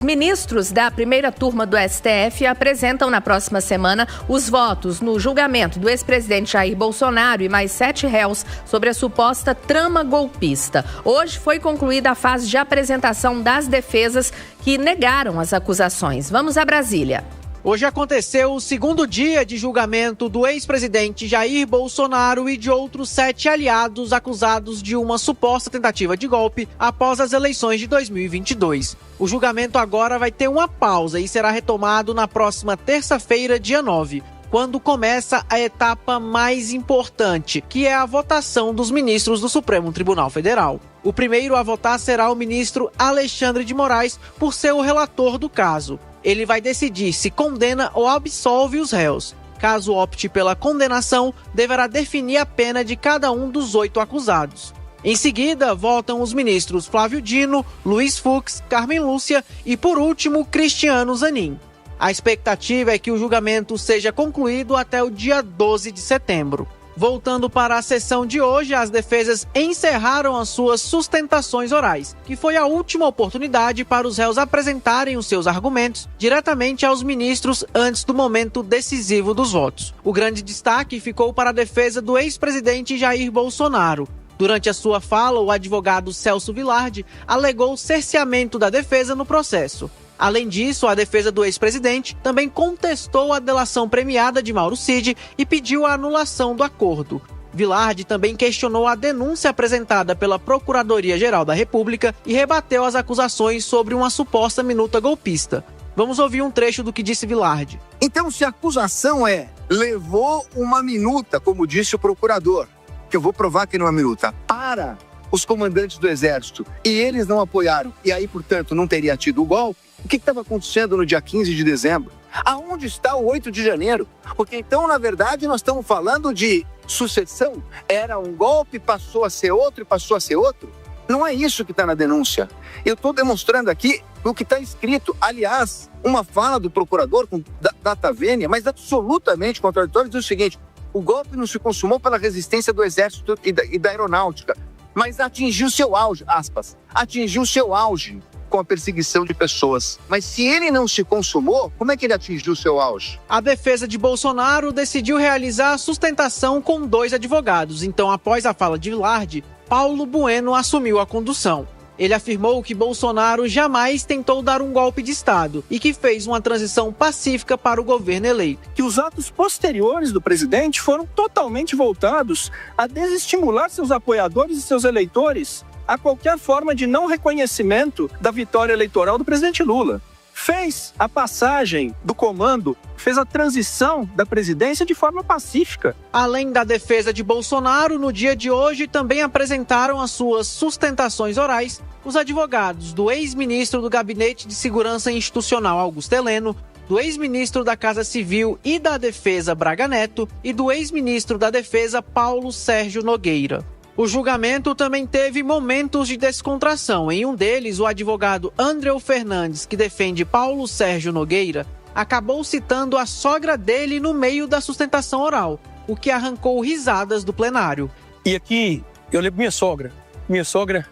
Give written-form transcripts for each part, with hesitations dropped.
Ministros da primeira turma do STF apresentam na próxima semana os votos no julgamento do ex-presidente Jair Bolsonaro e mais 7 réus sobre a suposta trama golpista. Hoje foi concluída a fase de apresentação das defesas que negaram as acusações. Vamos a Brasília. Hoje aconteceu o segundo dia de julgamento do ex-presidente Jair Bolsonaro e de outros 7 aliados acusados de uma suposta tentativa de golpe após as eleições de 2022. O julgamento agora vai ter uma pausa e será retomado na próxima terça-feira, dia 9, quando começa a etapa mais importante, que é a votação dos ministros do Supremo Tribunal Federal. O primeiro a votar será o ministro Alexandre de Moraes, por ser o relator do caso. Ele vai decidir se condena ou absolve os réus. Caso opte pela condenação, deverá definir a pena de cada um dos 8 acusados. Em seguida, votam os ministros Flávio Dino, Luiz Fux, Carmen Lúcia e, por último, Cristiano Zanin. A expectativa é que o julgamento seja concluído até o dia 12 de setembro. Voltando para a sessão de hoje, as defesas encerraram as suas sustentações orais, que foi a última oportunidade para os réus apresentarem os seus argumentos diretamente aos ministros antes do momento decisivo dos votos. O grande destaque ficou para a defesa do ex-presidente Jair Bolsonaro. Durante a sua fala, o advogado Celso Vilardi alegou cerceamento da defesa no processo. Além disso, a defesa do ex-presidente também contestou a delação premiada de Mauro Cid e pediu a anulação do acordo. Vilardi também questionou a denúncia apresentada pela Procuradoria-Geral da República e rebateu as acusações sobre uma suposta minuta golpista. Vamos ouvir um trecho do que disse Vilardi. Então, se a acusação levou uma minuta, como disse o procurador, que eu vou provar que não é uma minuta, para os comandantes do Exército, e eles não apoiaram, e aí, portanto, não teria tido o golpe, o que estava acontecendo no dia 15 de dezembro? Aonde está o 8 de janeiro? Porque então, na verdade, nós estamos falando de sucessão. Era um golpe, passou a ser outro e passou a ser outro. Não é isso que está na denúncia. Eu estou demonstrando aqui o que está escrito. Aliás, uma fala do procurador com data vênia, mas absolutamente contraditória, diz o seguinte: o golpe não se consumou pela resistência do Exército e da Aeronáutica, mas atingiu seu auge, aspas, atingiu seu auge com a perseguição de pessoas. Mas se ele não se consumou, como é que ele atingiu seu auge? A defesa de Bolsonaro decidiu realizar a sustentação com 2 advogados. Então, após a fala de Vilardi, Paulo Bueno assumiu a condução. Ele afirmou que Bolsonaro jamais tentou dar um golpe de Estado e que fez uma transição pacífica para o governo eleito. Que os atos posteriores do presidente foram totalmente voltados a desestimular seus apoiadores e seus eleitores a qualquer forma de não reconhecimento da vitória eleitoral do presidente Lula. Fez a passagem do comando, fez a transição da presidência de forma pacífica. Além da defesa de Bolsonaro, no dia de hoje também apresentaram as suas sustentações orais os advogados do ex-ministro do Gabinete de Segurança Institucional Augusto Heleno, do ex-ministro da Casa Civil e da Defesa Braga Neto e do ex-ministro da Defesa Paulo Sérgio Nogueira. O julgamento também teve momentos de descontração. Em um deles, o advogado Andreu Fernandes, que defende Paulo Sérgio Nogueira, acabou citando a sogra dele no meio da sustentação oral, o que arrancou risadas do plenário. E aqui, eu lembro minha sogra. Minha sogra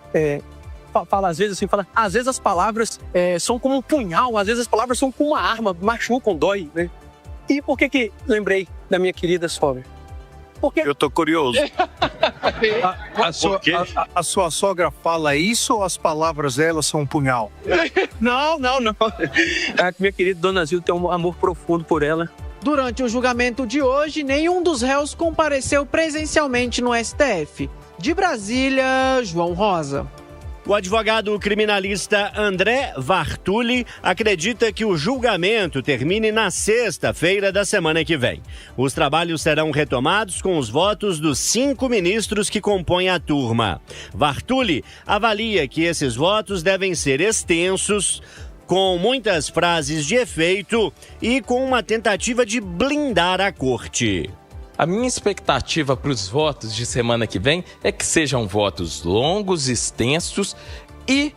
fala às vezes assim, às vezes as palavras são como um punhal, às vezes as palavras são como uma arma, machucam, dói, né? E por que lembrei da minha querida sogra? Porque... Eu tô curioso. A sua sogra fala isso ou as palavras dela são um punhal? Não. A minha querida Dona Zilda tem um amor profundo por ela. Durante o julgamento de hoje, nenhum dos réus compareceu presencialmente no STF. De Brasília, João Rosa. O advogado criminalista André Vartuli acredita que o julgamento termine na sexta-feira da semana que vem. Os trabalhos serão retomados com os votos dos 5 ministros que compõem a turma. Vartuli avalia que esses votos devem ser extensos, com muitas frases de efeito e com uma tentativa de blindar a corte. A minha expectativa para os votos de semana que vem é que sejam votos longos, extensos e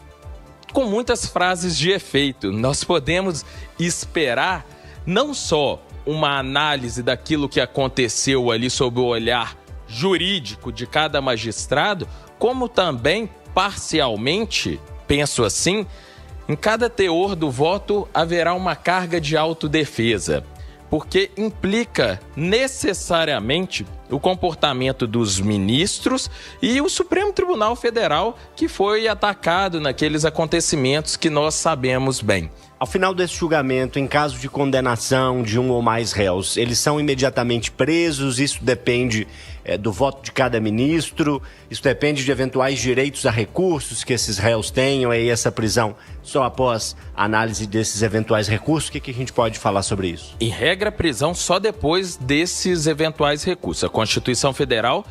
com muitas frases de efeito. Nós podemos esperar não só uma análise daquilo que aconteceu ali sob o olhar jurídico de cada magistrado, como também, parcialmente, penso assim, Em cada teor do voto haverá uma carga de autodefesa, porque implica necessariamente o comportamento dos ministros e o Supremo Tribunal Federal, que foi atacado naqueles acontecimentos que nós sabemos bem. Ao final desse julgamento, em caso de condenação de um ou mais réus, eles são imediatamente presos? Isso depende do voto de cada ministro? Isso depende de eventuais direitos a recursos que esses réus tenham? E essa prisão só após a análise desses eventuais recursos? O que a gente pode falar sobre isso? Em regra, a prisão só depois desses eventuais recursos. A Constituição Federal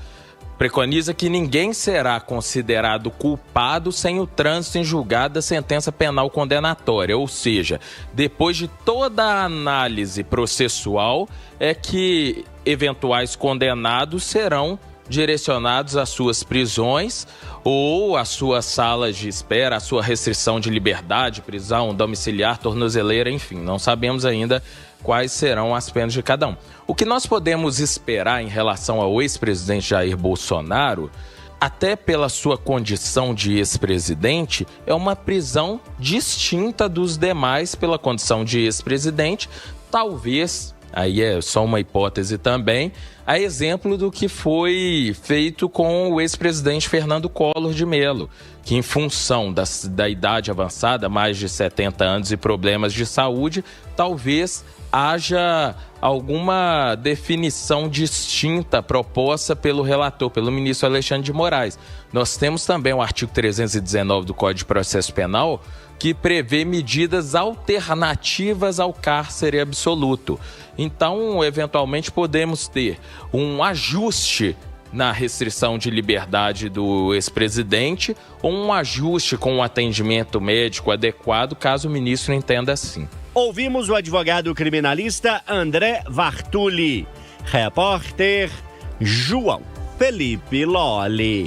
preconiza que ninguém será considerado culpado sem o trânsito em julgado da sentença penal condenatória, ou seja, depois de toda a análise processual é que eventuais condenados serão direcionados às suas prisões ou às suas salas de espera, à sua restrição de liberdade, prisão domiciliar, tornozeleira, enfim, não sabemos ainda quais serão as penas de cada um. O que nós podemos esperar em relação ao ex-presidente Jair Bolsonaro, até pela sua condição de ex-presidente, é uma prisão distinta dos demais pela condição de ex-presidente, talvez, aí é só uma hipótese também, a exemplo do que foi feito com o ex-presidente Fernando Collor de Mello, que em função da idade avançada, mais de 70 anos e problemas de saúde, talvez haja alguma definição distinta proposta pelo relator, pelo ministro Alexandre de Moraes. Nós temos também o artigo 319 do Código de Processo Penal, que prevê medidas alternativas ao cárcere absoluto. Então, eventualmente, podemos ter um ajuste na restrição de liberdade do ex-presidente ou um ajuste com um atendimento médico adequado, caso o ministro entenda assim. Ouvimos o advogado criminalista André Vartuli. Repórter João Felipe Lolli.